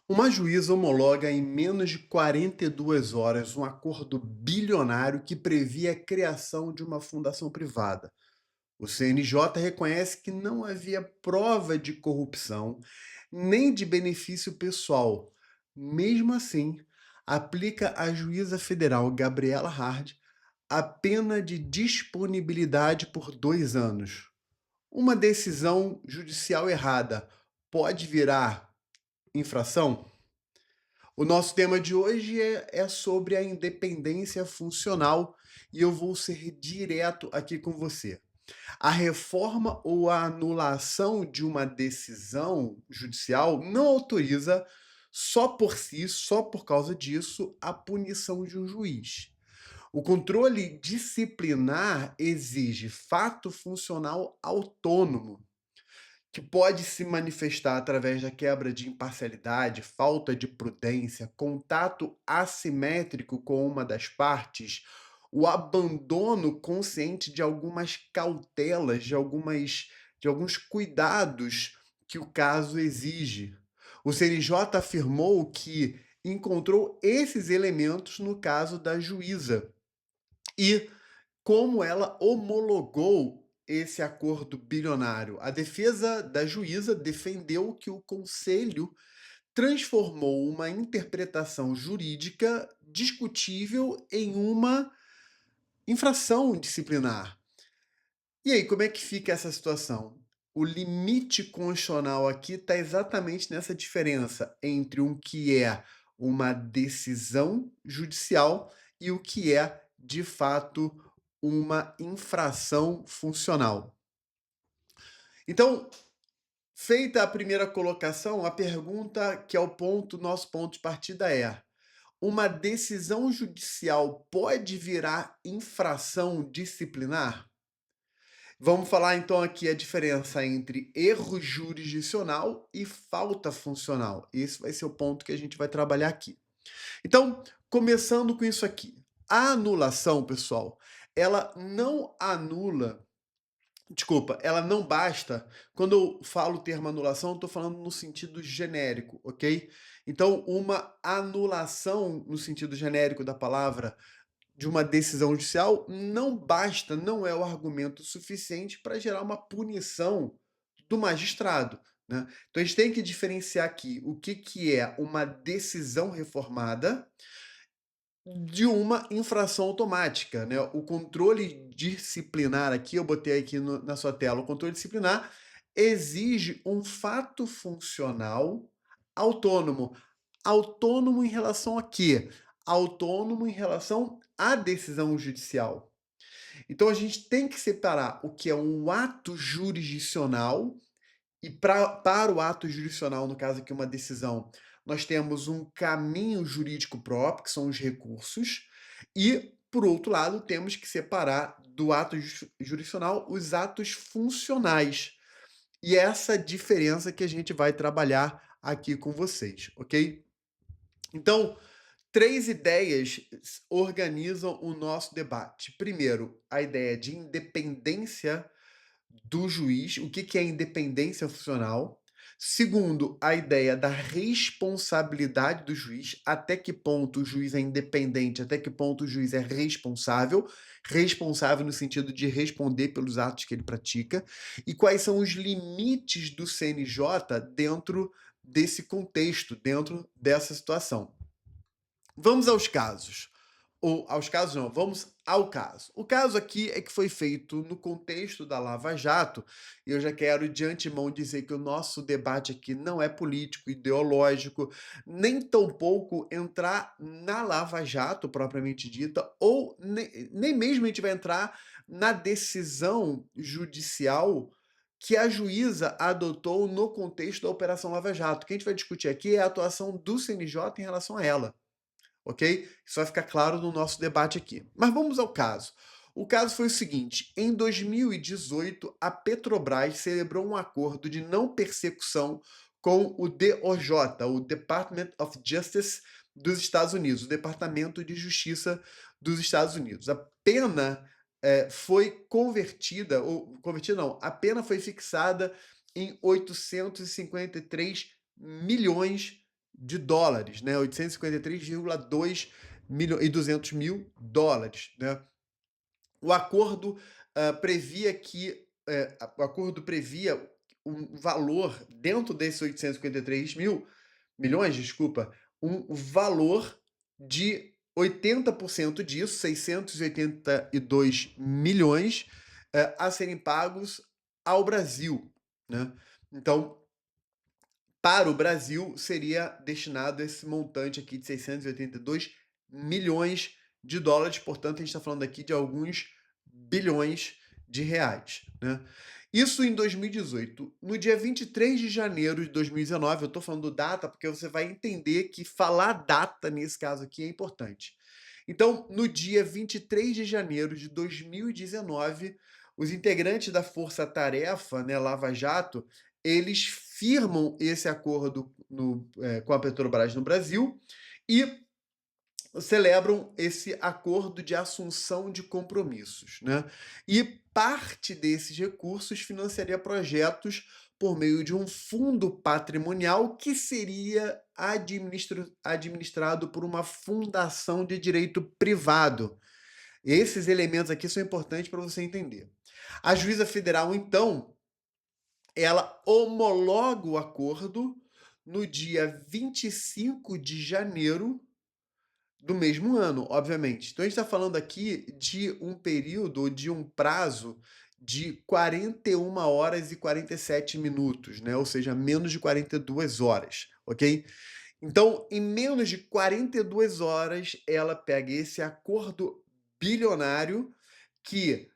Uma juíza homologa em menos de 42 horas um acordo bilionário que previa a criação de uma fundação privada. O CNJ reconhece que não havia prova de corrupção nem de benefício pessoal. Mesmo assim, aplica à juíza federal Gabriela Hard a pena de disponibilidade por 2 anos. Uma decisão judicial errada pode virar infração? O nosso tema de hoje é sobre a independência funcional e eu vou ser direto aqui com você. A reforma ou a anulação de uma decisão judicial não autoriza, só por si, só por causa disso, a punição de um juiz. O controle disciplinar exige fato funcional autônomo que pode se manifestar através da quebra de imparcialidade, falta de prudência, contato assimétrico com uma das partes, o abandono consciente de algumas cautelas, de alguns cuidados que o caso exige. O CNJ afirmou que encontrou esses elementos no caso da juíza e como ela homologou esse acordo bilionário. A defesa da juíza defendeu que o conselho transformou uma interpretação jurídica discutível em uma infração disciplinar. E aí, como é que fica essa situação? O limite constitucional aqui está exatamente nessa diferença entre o que é uma decisão judicial e o que é, de fato, uma infração funcional. Então, feita a primeira colocação, a pergunta que é o ponto, nosso ponto de partida é: uma decisão judicial pode virar infração disciplinar? Vamos falar então aqui a diferença entre erro jurisdicional e falta funcional. Esse vai ser o ponto que a gente vai trabalhar aqui. Então, começando com isso aqui. A anulação, pessoal, ela não anula. Desculpa, ela não basta. Quando eu falo o termo anulação, eu estou falando no sentido genérico, ok? Então, uma anulação, no sentido genérico da palavra, de uma decisão judicial não basta, não é o argumento suficiente para gerar uma punição do magistrado, né? Então a gente tem que diferenciar aqui o que é uma decisão reformada de uma infração automática, né? O controle disciplinar aqui, eu botei aqui na sua tela, o controle disciplinar exige um fato funcional autônomo. Autônomo em relação a quê? Autônomo em relação à decisão judicial. Então a gente tem que separar o que é um ato jurisdicional e para o ato jurisdicional, no caso aqui uma decisão, nós temos um caminho jurídico próprio, que são os recursos, e, por outro lado, temos que separar do ato jurisdicional os atos funcionais. E é essa diferença que a gente vai trabalhar aqui com vocês, ok? Então, três ideias organizam o nosso debate. Primeiro, a ideia de independência do juiz, o que é independência funcional. Segundo, a ideia da responsabilidade do juiz, até que ponto o juiz é independente, até que ponto o juiz é responsável, responsável no sentido de responder pelos atos que ele pratica, e quais são os limites do CNJ dentro desse contexto, dentro dessa situação. Vamos aos casos. Ou aos casos não, vamos ao caso. O caso aqui é que foi feito no contexto da Lava Jato, e eu já quero de antemão dizer que o nosso debate aqui não é político, ideológico, nem tampouco entrar na Lava Jato propriamente dita, ou nem mesmo a gente vai entrar na decisão judicial que a juíza adotou no contexto da Operação Lava Jato. O que a gente vai discutir aqui é a atuação do CNJ em relação a ela, ok? Isso vai ficar claro no nosso debate aqui. Mas vamos ao caso. O caso foi o seguinte: em 2018, a Petrobras celebrou um acordo de não persecução com o DOJ, o Department of Justice dos Estados Unidos, o Departamento de Justiça dos Estados Unidos. A pena foi convertida, ou convertida não, a pena foi fixada em 853 milhões de dólares, né? 853,2 milhões e 200 mil dólares, né? O acordo previa que o acordo previa um valor dentro desses 853 milhões, desculpa, um valor de 80% disso, 682 milhões, a serem pagos ao Brasil, né? Então, para o Brasil, seria destinado esse montante aqui de 682 milhões de dólares, portanto, a gente está falando aqui de alguns bilhões de reais, né? Isso em 2018. No dia 23 de janeiro de 2019, eu estou falando data porque você vai entender que falar data nesse caso aqui é importante. Então, no dia 23 de janeiro de 2019, os integrantes da Força Tarefa, né, Lava Jato, eles firmam esse acordo com a Petrobras no Brasil e celebram esse acordo de assunção de compromissos, né? E parte desses recursos financiaria projetos por meio de um fundo patrimonial que seria administrado por uma fundação de direito privado. Esses elementos aqui são importantes para você entender. A juíza federal, então, ela homologa o acordo no dia 25 de janeiro do mesmo ano, obviamente. Então, a gente está falando aqui de um período, de um prazo de 41 horas e 47 minutos, né? Ou seja, menos de 42 horas, ok? Então, em menos de 42 horas, ela pega esse acordo bilionário que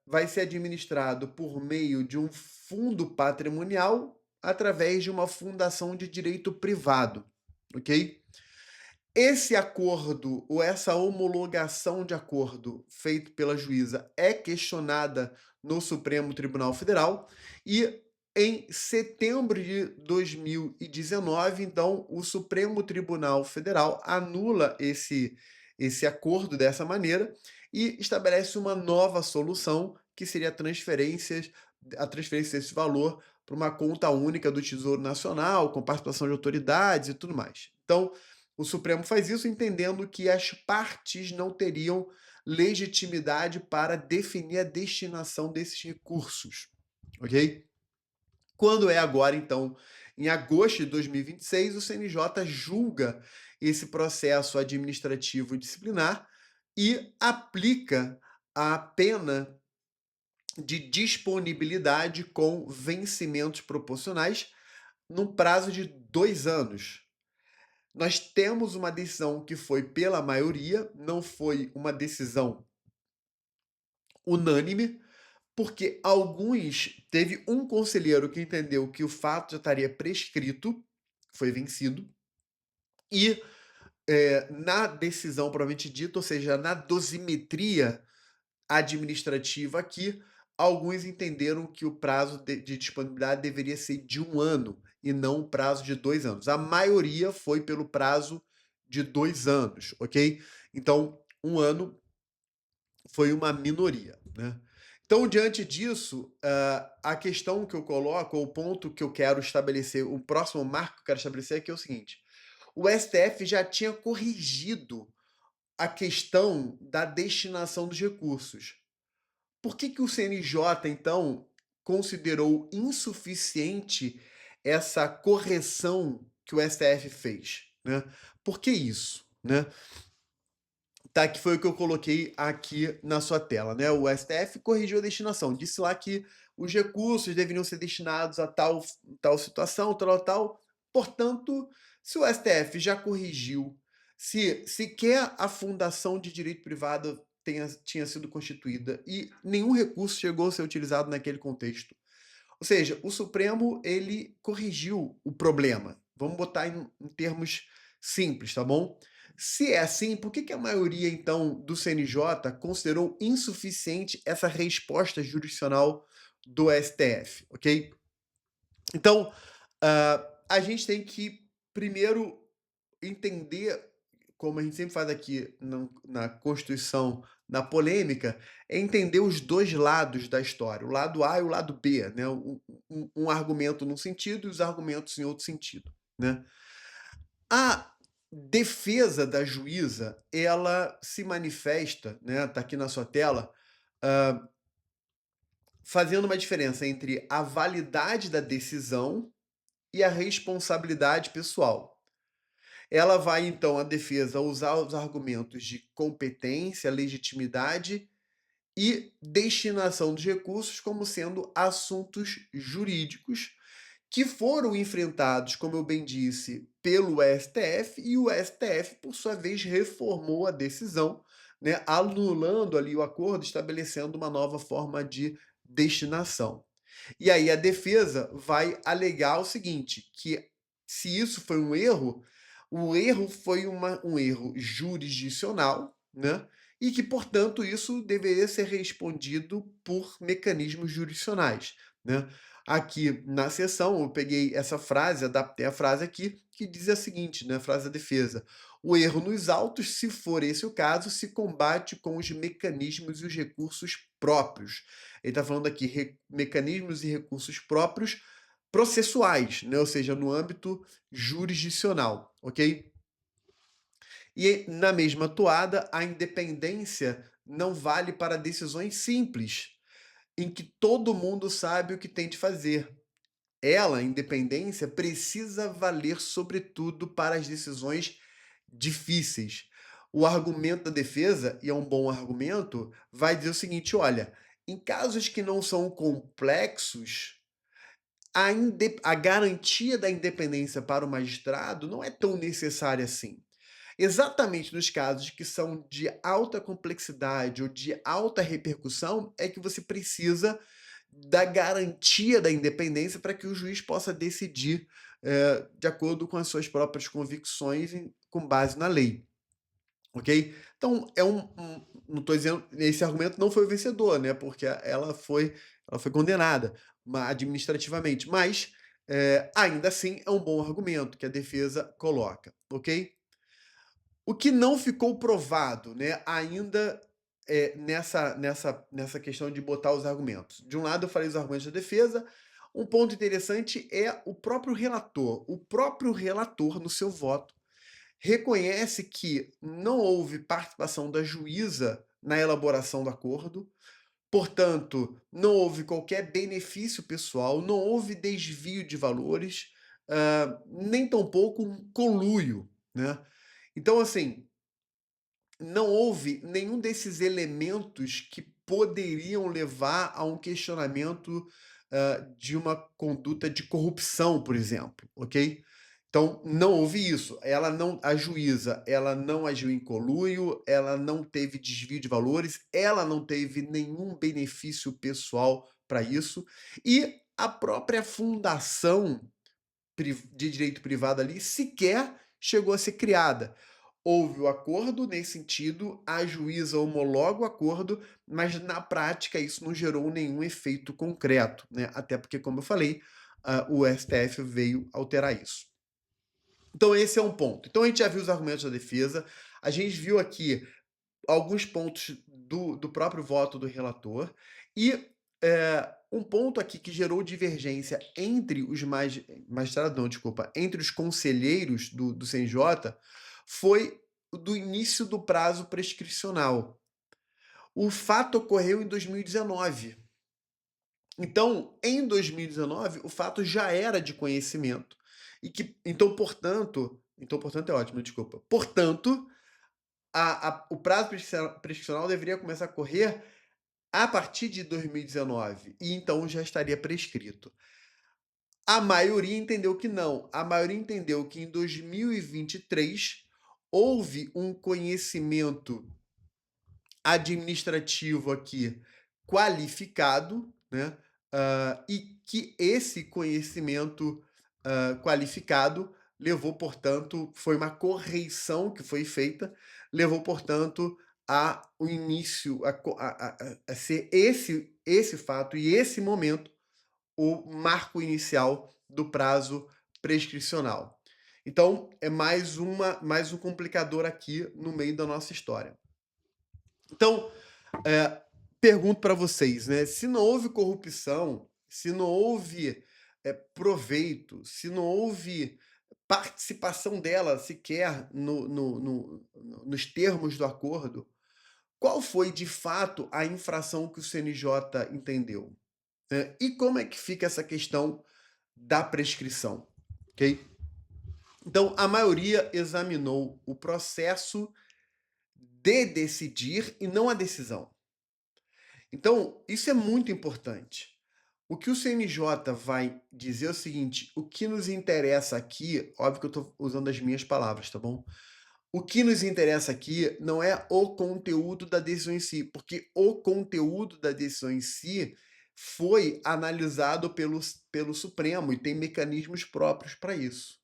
vai ser administrado por meio de um fundo patrimonial através de uma fundação de direito privado, ok? Esse acordo, ou essa homologação de acordo feito pela juíza é questionada no Supremo Tribunal Federal e em setembro de 2019, então, o Supremo Tribunal Federal anula esse acordo dessa maneira e estabelece uma nova solução, que seria a transferência desse valor para uma conta única do Tesouro Nacional, com participação de autoridades e tudo mais. Então, o Supremo faz isso entendendo que as partes não teriam legitimidade para definir a destinação desses recursos, ok? Quando é agora, então, em agosto de 2026, o CNJ julga esse processo administrativo disciplinar e aplica a pena de disponibilidade com vencimentos proporcionais num prazo de 2 anos. Nós temos uma decisão que foi pela maioria, não foi uma decisão unânime, porque teve um conselheiro que entendeu que o fato já estaria prescrito, foi vencido, e na decisão propriamente dita, ou seja, na dosimetria administrativa aqui, alguns entenderam que o prazo de disponibilidade deveria ser de 1 ano e não o prazo de 2 anos. A maioria foi pelo prazo de 2 anos, ok? Então, 1 ano foi uma minoria, né? Então, diante disso, a questão que eu coloco, ou o ponto que eu quero estabelecer, o próximo marco que eu quero estabelecer aqui é o seguinte: o STF já tinha corrigido a questão da destinação dos recursos. Por que o CNJ, então, considerou insuficiente essa correção que o STF fez, né? Por que isso, né? Tá, que foi o que eu coloquei aqui na sua tela, né? O STF corrigiu a destinação, disse lá que os recursos deveriam ser destinados a tal situação, tal. Portanto, se o STF já corrigiu, se sequer a fundação de direito privado tinha sido constituída e nenhum recurso chegou a ser utilizado naquele contexto. Ou seja, o Supremo, ele corrigiu o problema. Vamos botar em termos simples, tá bom? Se é assim, por que a maioria, então, do CNJ considerou insuficiente essa resposta jurisdicional do STF, ok? Então, a gente tem que primeiro entender, como a gente sempre faz aqui na Constituição, na polêmica, é entender os dois lados da história, o lado A e o lado B, né? Um argumento num sentido e os argumentos em outro sentido, né? A defesa da juíza, ela se manifesta, né, tá aqui na sua tela, hã, fazendo uma diferença entre a validade da decisão e a responsabilidade pessoal. Ela vai, então, a defesa usar os argumentos de competência, legitimidade e destinação dos recursos como sendo assuntos jurídicos que foram enfrentados, como eu bem disse, pelo STF, e o STF, por sua vez, reformou a decisão, né, anulando ali o acordo, estabelecendo uma nova forma de destinação. E aí a defesa vai alegar o seguinte, que se isso foi um erro, o erro foi um erro jurisdicional, né? E que, portanto, isso deveria ser respondido por mecanismos jurisdicionais, né? Aqui na sessão eu peguei essa frase, adaptei a frase aqui, que diz a seguinte, né, a frase da defesa: "O erro nos autos, se for esse o caso, se combate com os mecanismos e os recursos próprios". Ele está falando aqui mecanismos e recursos próprios processuais, né? Ou seja, no âmbito jurisdicional, ok? E na mesma toada, a independência não vale para decisões simples, em que todo mundo sabe o que tem de fazer. Ela, a independência, precisa valer sobretudo para as decisões difíceis. O argumento da defesa, e é um bom argumento, vai dizer o seguinte: olha, em casos que não são complexos, a garantia da independência para o magistrado não é tão necessária assim. Exatamente nos casos que são de alta complexidade ou de alta repercussão, é que você precisa da garantia da independência para que o juiz possa decidir de acordo com as suas próprias convicções com base na lei. Ok? Então, não estou dizendo, esse argumento não foi o vencedor, né? Porque ela foi condenada administrativamente, mas ainda assim é um bom argumento que a defesa coloca, ok? O que não ficou provado, né, ainda nessa questão de botar os argumentos. De um lado, eu falei os argumentos da defesa. Um ponto interessante é o próprio relator. O próprio relator, no seu voto, reconhece que não houve participação da juíza na elaboração do acordo, portanto, não houve qualquer benefício pessoal, não houve desvio de valores, nem tampouco um conluio, né? Então, assim, não houve nenhum desses elementos que poderiam levar a um questionamento, de uma conduta de corrupção, por exemplo, ok? Então, não houve isso. A juíza, ela não agiu em conluio, ela não teve desvio de valores, ela não teve nenhum benefício pessoal para isso, e a própria fundação de direito privado ali sequer chegou a ser criada. Houve o acordo nesse sentido, a juíza homologa o acordo, mas na prática isso não gerou nenhum efeito concreto, né? Até porque, como eu falei, o STF veio alterar isso. Então, esse é um ponto. Então, a gente já viu os argumentos da defesa, a gente viu aqui alguns pontos do próprio voto do relator, e um ponto aqui que gerou divergência entre os magistrados, não, desculpa, entre os conselheiros do CNJ foi do início do prazo prescricional. O fato ocorreu em 2019. Então, em 2019, o fato já era de conhecimento. Portanto é ótimo, desculpa. Portanto, o prazo prescricional deveria começar a correr a partir de 2019, e então já estaria prescrito. A maioria entendeu que não. A maioria entendeu que em 2023 houve um conhecimento administrativo aqui qualificado, né? E que esse conhecimento qualificado levou, portanto, foi uma correição que foi feita, levou, portanto, a o início, a ser esse fato e esse momento o marco inicial do prazo prescricional. Então, é mais um complicador aqui no meio da nossa história. Então, pergunto para vocês, né? Se não houve corrupção, se não houve proveito, se não houve participação dela sequer nos termos do acordo, qual foi de fato a infração que o CNJ entendeu? E como é que fica essa questão da prescrição? Ok? Então, a maioria examinou o processo de decidir e não a decisão. Então, isso é muito importante. O que o CNJ vai dizer é o seguinte: o que nos interessa aqui, óbvio que eu estou usando as minhas palavras, tá bom? O que nos interessa aqui não é o conteúdo da decisão em si, porque o conteúdo da decisão em si foi analisado pelo Supremo e tem mecanismos próprios para isso.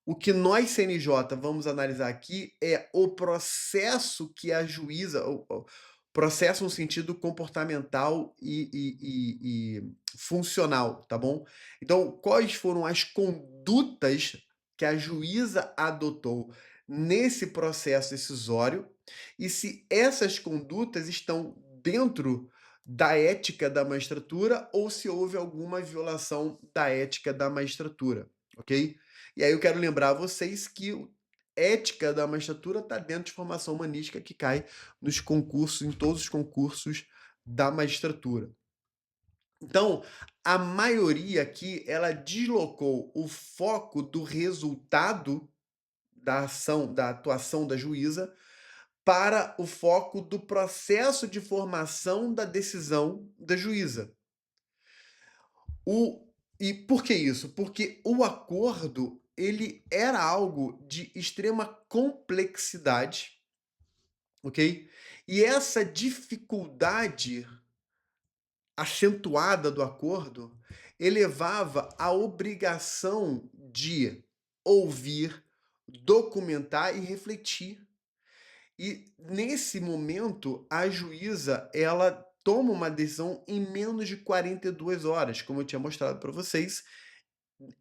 O que nós, CNJ, vamos analisar aqui é o processo que a juíza, o processo no sentido comportamental e funcional, tá bom? Então, quais foram as condutas que a juíza adotou nesse processo decisório e se essas condutas estão dentro da ética da magistratura ou se houve alguma violação da ética da magistratura, ok? E aí eu quero lembrar a vocês que ética da magistratura está dentro de formação humanística que cai nos concursos, em todos os concursos da magistratura. Então, a maioria aqui, ela deslocou o foco do resultado da ação, da atuação da juíza, para o foco do processo de formação da decisão da juíza. E por que isso? Porque o acordo ele era algo de extrema complexidade, ok? E essa dificuldade acentuada do acordo elevava a obrigação de ouvir, documentar e refletir. E nesse momento, a juíza, ela toma uma decisão em menos de 42 horas, como eu tinha mostrado para vocês,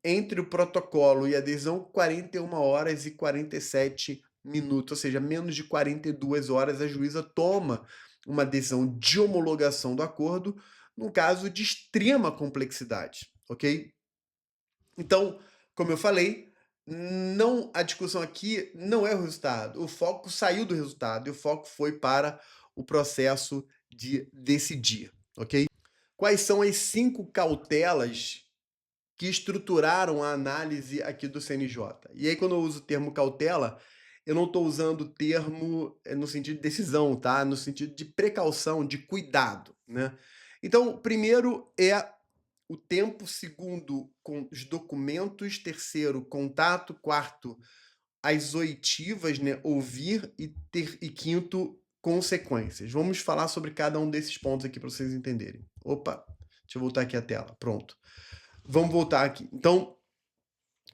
entre o protocolo e a decisão, 41 horas e 47 minutos, ou seja, menos de 42 horas a juíza toma uma decisão de homologação do acordo, num caso de extrema complexidade, ok? Então, como eu falei, não, a discussão aqui não é o resultado. O foco saiu do resultado e o foco foi para o processo de decidir, ok? Quais são as 5 cautelas que estruturaram a análise aqui do CNJ? E aí, quando eu uso o termo cautela, eu não estou usando o termo no sentido de decisão, tá? No sentido de precaução, de cuidado, né? Então, primeiro é o tempo, segundo, com os documentos, terceiro, contato, quarto, as oitivas, né, ouvir e quinto, consequências. Vamos falar sobre cada um desses pontos aqui para vocês entenderem. Opa, deixa eu voltar aqui a tela. Pronto. Vamos voltar aqui. Então,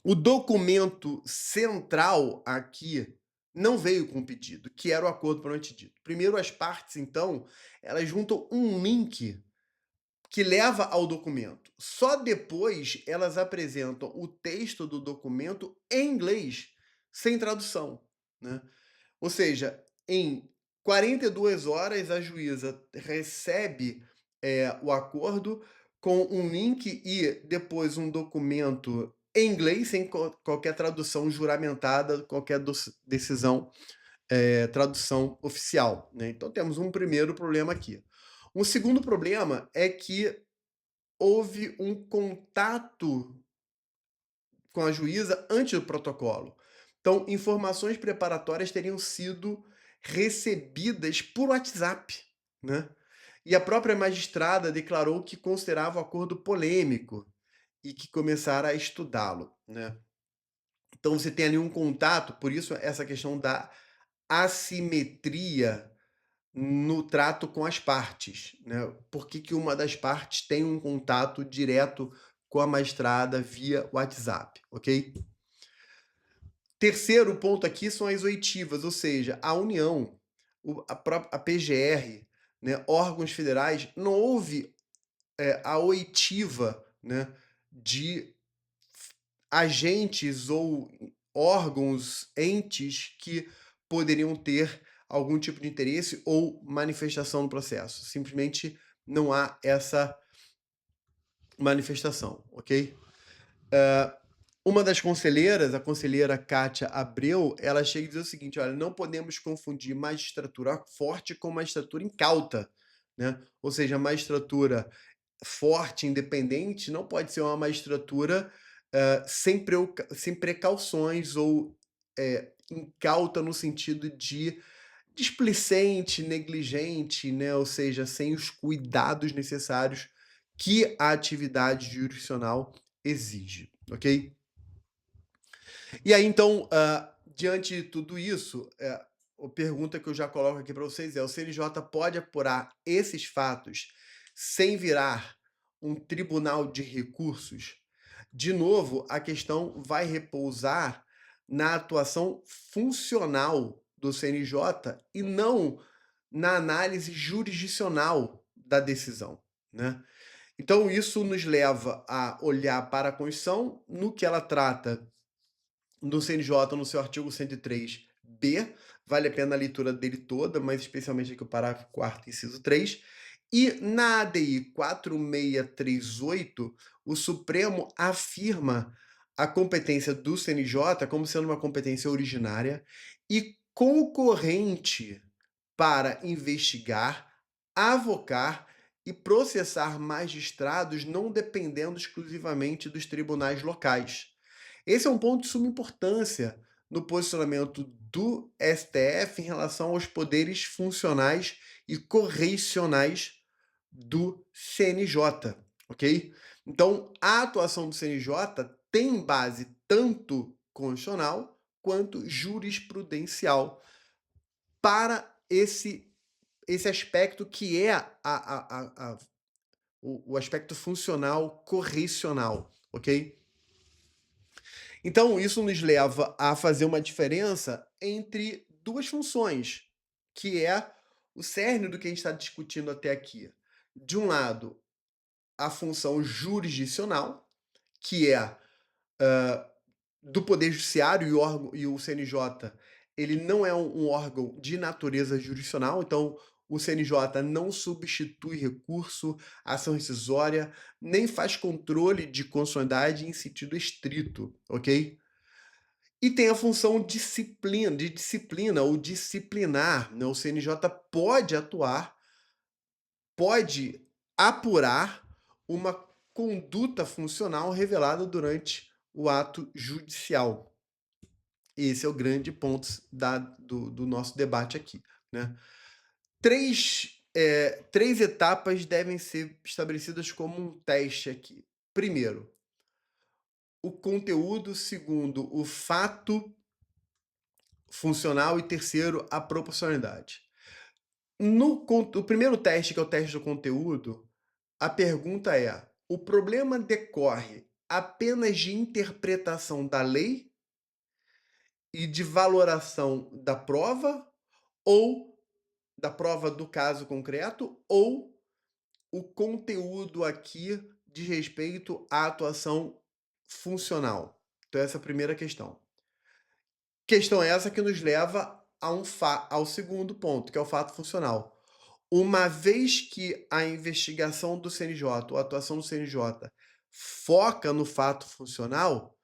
o documento central aqui não veio com o pedido, que era o acordo propriamente dito. Primeiro, as partes, então, elas juntam um link que leva ao documento. Só depois elas apresentam o texto do documento em inglês, sem tradução, né? Ou seja, em 42 horas a juíza recebe o acordo com um link e depois um documento em inglês, sem qualquer tradução juramentada, qualquer decisão, tradução oficial, né? Então temos um primeiro problema aqui. Um segundo problema é que houve um contato com a juíza antes do protocolo. Então, informações preparatórias teriam sido recebidas por WhatsApp, né? E a própria magistrada declarou que considerava o acordo polêmico e que começara a estudá-lo, né? Então você tem ali um contato, por isso essa questão da assimetria no trato com as partes, né? Por que que uma das partes tem um contato direto com a magistrada via WhatsApp, ok? Terceiro ponto aqui são as oitivas, ou seja, a União, a PGR, né, órgãos federais, não houve a oitiva, né, de agentes ou órgãos, entes que poderiam ter algum tipo de interesse ou manifestação no processo. Simplesmente não há essa manifestação, ok? Uma das conselheiras, a conselheira Kátia Abreu, ela chega e diz o seguinte: olha, não podemos confundir magistratura forte com magistratura incauta, né? Ou seja, a magistratura forte, independente, não pode ser uma magistratura sem precauções ou incauta no sentido de displicente, negligente, né? Ou seja, sem os cuidados necessários que a atividade jurisdicional exige, ok? E aí, então, diante de tudo isso, a pergunta que eu já coloco aqui para vocês é: o CNJ pode apurar esses fatos sem virar um tribunal de recursos? De novo, a questão vai repousar na atuação funcional do CNJ e não na análise jurisdicional da decisão, né? Então, isso nos leva a olhar para a Constituição no que ela trata do CNJ no seu artigo 103b, vale a pena a leitura dele toda, mas especialmente aqui o parágrafo 4º, inciso 3. E na ADI 4638, o Supremo afirma a competência do CNJ como sendo uma competência originária e concorrente para investigar, avocar e processar magistrados não dependendo exclusivamente dos tribunais locais. Esse é um ponto de suma importância no posicionamento do STF em relação aos poderes funcionais e correicionais do CNJ, ok? Então, a atuação do CNJ tem base tanto constitucional quanto jurisprudencial para esse aspecto que é o aspecto funcional correicional, ok? Então, isso nos leva a fazer uma diferença entre duas funções, que é o cerne do que a gente está discutindo até aqui. De um lado, a função jurisdicional, que é do Poder Judiciário e o CNJ, ele não é um órgão de natureza jurisdicional, então o CNJ não substitui recurso, ação rescisória, nem faz controle de constitucionalidade em sentido estrito, ok? E tem a função de disciplina ou disciplinar, né? O CNJ pode atuar, pode apurar uma conduta funcional revelada durante o ato judicial. Esse é o grande ponto do nosso debate aqui, né? Três etapas devem ser estabelecidas como um teste aqui. Primeiro, o conteúdo. Segundo, o fato funcional. E terceiro, a proporcionalidade. O primeiro teste, que é o teste do conteúdo, a pergunta é: o problema decorre apenas de interpretação da lei e de valoração da prova, ou da prova do caso concreto, ou o conteúdo aqui diz respeito à atuação funcional? Então, essa é a primeira questão. Questão essa que nos leva ao segundo ponto, que é o fato funcional. Uma vez que a investigação do CNJ, ou a atuação do CNJ, foca no fato funcional,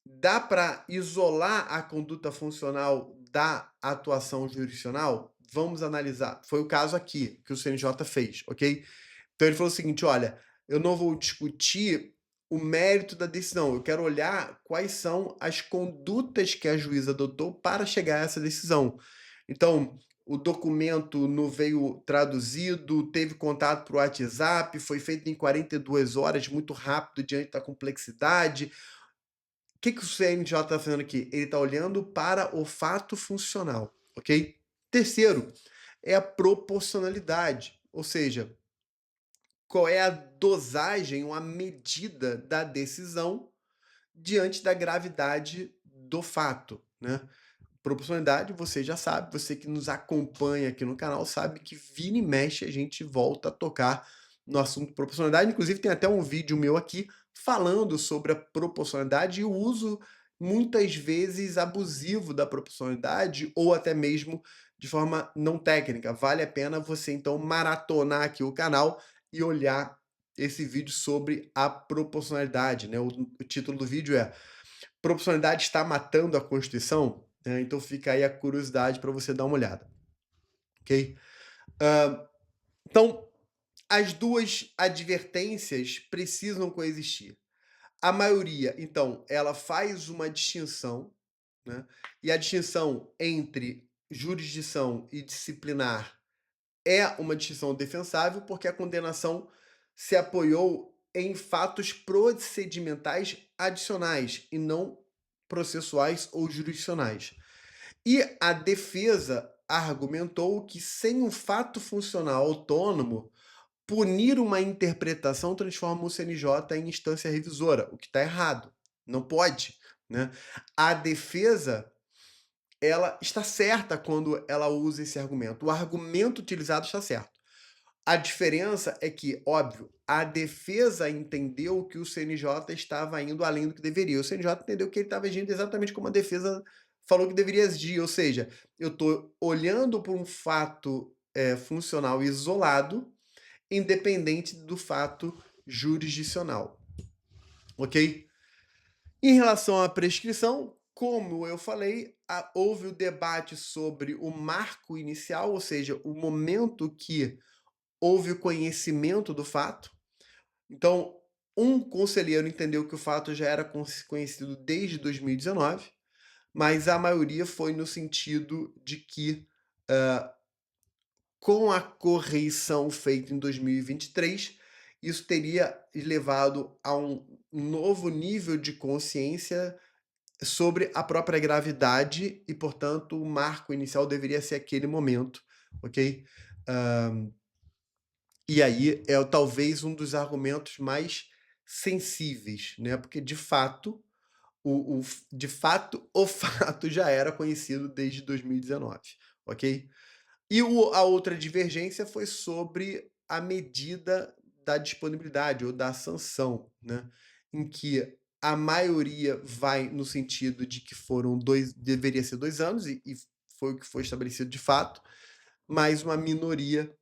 dá para isolar a conduta funcional da atuação jurisdicional? Vamos analisar. Foi o caso aqui que o CNJ fez, ok? Então ele falou o seguinte: olha, eu não vou discutir o mérito da decisão, eu quero olhar quais são as condutas que a juíza adotou para chegar a essa decisão. Então, o documento não veio traduzido, teve contato por WhatsApp, foi feito em 42 horas, muito rápido diante da complexidade. O que o CNJ está fazendo aqui? Ele está olhando para o fato funcional, ok? Terceiro, é a proporcionalidade, ou seja, qual é a dosagem ou a medida da decisão diante da gravidade do fato, né? Proporcionalidade, você já sabe, você que nos acompanha aqui no canal sabe que vira e mexe a gente volta a tocar no assunto proporcionalidade. Inclusive tem até um vídeo meu aqui falando sobre a proporcionalidade e o uso muitas vezes abusivo da proporcionalidade ou até mesmo de forma não técnica. Vale a pena você então maratonar aqui o canal e olhar esse vídeo sobre a proporcionalidade, né? O título do vídeo é proporcionalidade está matando a Constituição? Então fica aí a curiosidade para você dar uma olhada, ok? Então, as duas advertências precisam coexistir. A maioria, então, ela faz uma distinção, né? E a distinção entre jurisdição e disciplinar é uma distinção defensável, porque a condenação se apoiou em fatos procedimentais adicionais e não processuais ou jurisdicionais. E a defesa argumentou que, sem um fato funcional autônomo, punir uma interpretação transforma o CNJ em instância revisora, o que está errado. Não pode, né? A defesa, ela está certa quando ela usa esse argumento. O argumento utilizado está certo. A diferença é que, óbvio, a defesa entendeu que o CNJ estava indo além do que deveria. O CNJ entendeu que ele estava agindo exatamente como a defesa falou que deveria agir, ou seja, eu estou olhando por um fato funcional isolado, independente do fato jurisdicional, ok? Em relação à prescrição, como eu falei, houve o debate sobre o marco inicial, ou seja, o momento que houve o conhecimento do fato. Então, um conselheiro entendeu que o fato já era conhecido desde 2019, mas a maioria foi no sentido de que, com a correição feita em 2023, isso teria levado a um novo nível de consciência sobre a própria gravidade e, portanto, o marco inicial deveria ser aquele momento, ok? E aí é talvez um dos argumentos mais sensíveis, né? Porque de fato o fato já era conhecido desde 2019, ok? E a outra divergência foi sobre a medida da disponibilidade ou da sanção, né? Em que a maioria vai no sentido de que deveria ser 2 anos, e foi o que foi estabelecido de fato, mas uma minoria,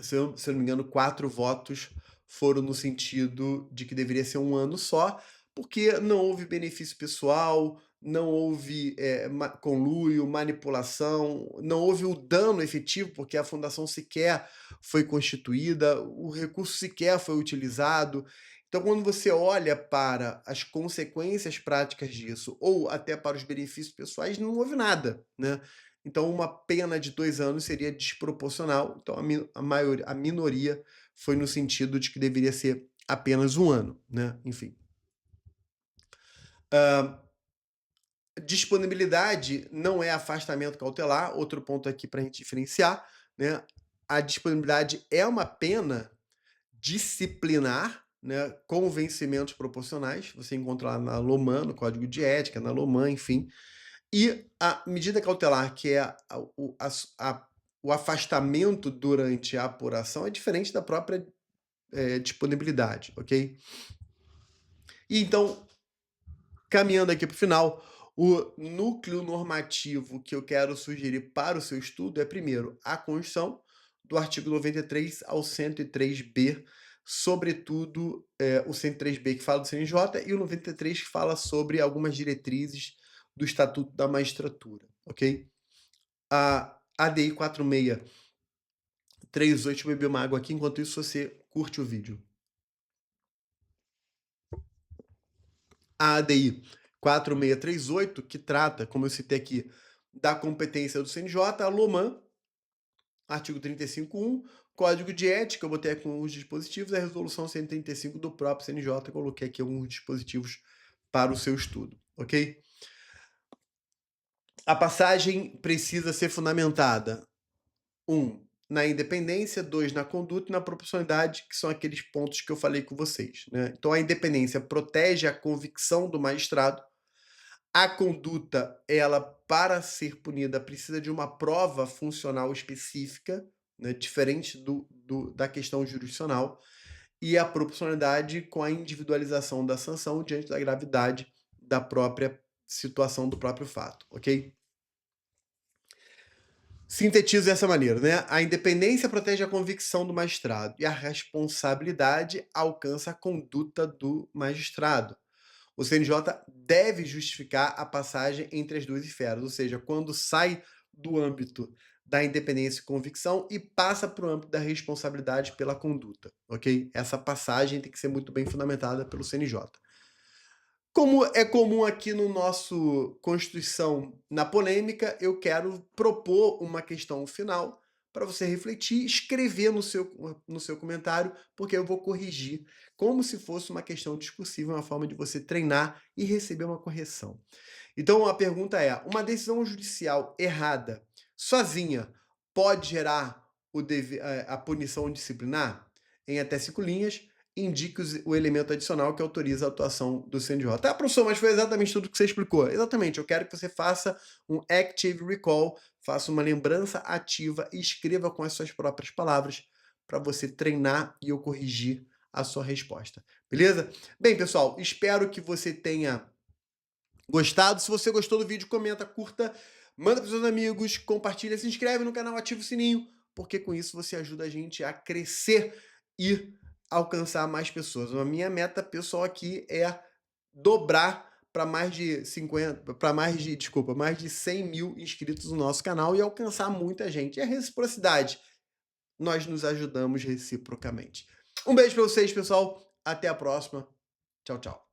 se eu não me engano, 4 votos foram no sentido de que deveria ser 1 ano só, porque não houve benefício pessoal, não houve conluio, manipulação, não houve o dano efetivo, porque a fundação sequer foi constituída, o recurso sequer foi utilizado. Então, quando você olha para as consequências práticas disso, ou até para os benefícios pessoais, não houve nada, né? Então, uma pena de 2 anos seria desproporcional. Então, a minoria foi no sentido de que deveria ser apenas 1 ano, né? Enfim. Disponibilidade não é afastamento cautelar, outro ponto aqui para a gente diferenciar, né? A disponibilidade é uma pena disciplinar, né, com vencimentos proporcionais. Você encontra lá na LOMAN, no Código de Ética, na LOMAN, enfim. E a medida cautelar, que é o afastamento durante a apuração, é diferente da própria disponibilidade, ok? E então, caminhando aqui para o final, o núcleo normativo que eu quero sugerir para o seu estudo é, primeiro, a Constituição, do artigo 93 ao 103b, sobretudo o 103b que fala do CNJ e o 93 que fala sobre algumas diretrizes do Estatuto da Magistratura, ok? A ADI 4638, deixa eu beber uma água aqui, enquanto isso você curte o vídeo. A ADI 4638, que trata, como eu citei aqui, da competência do CNJ, a LOMAN, artigo 35.1, Código de Ética, eu botei aqui alguns dispositivos, a resolução 135 do próprio CNJ, eu coloquei aqui alguns dispositivos para o seu estudo, ok? A passagem precisa ser fundamentada, 1, na independência, 2, na conduta e na proporcionalidade, que são aqueles pontos que eu falei com vocês, né? Então, a independência protege a convicção do magistrado. A conduta, ela, para ser punida, precisa de uma prova funcional específica, né, diferente da questão jurisdicional, e a proporcionalidade com a individualização da sanção diante da gravidade da própria situação do próprio fato, ok? Sintetizo dessa maneira, né? A independência protege a convicção do magistrado e a responsabilidade alcança a conduta do magistrado. O CNJ deve justificar a passagem entre as duas esferas, ou seja, quando sai do âmbito da independência e convicção e passa para o âmbito da responsabilidade pela conduta, ok? Essa passagem tem que ser muito bem fundamentada pelo CNJ. Como é comum aqui no nosso Constituição na polêmica, eu quero propor uma questão final para você refletir, escrever no seu comentário, porque eu vou corrigir, como se fosse uma questão discursiva, uma forma de você treinar e receber uma correção. Então a pergunta é: uma decisão judicial errada, sozinha, pode gerar a punição disciplinar? Em até 5 linhas, indique o elemento adicional que autoriza a atuação do CNJ. Ah, professor, mas foi exatamente tudo que você explicou. Exatamente, eu quero que você faça um active recall, faça uma lembrança ativa e escreva com as suas próprias palavras para você treinar e eu corrigir a sua resposta. Beleza? Bem, pessoal, espero que você tenha gostado. Se você gostou do vídeo, comenta, curta, manda para os seus amigos, compartilha, se inscreve no canal, ativa o sininho, porque com isso você ajuda a gente a crescer e alcançar mais pessoas. A minha meta pessoal aqui é dobrar para mais de 100 mil inscritos no nosso canal e alcançar muita gente. É reciprocidade. Nós nos ajudamos reciprocamente. Um beijo para vocês, pessoal. Até a próxima. Tchau, tchau.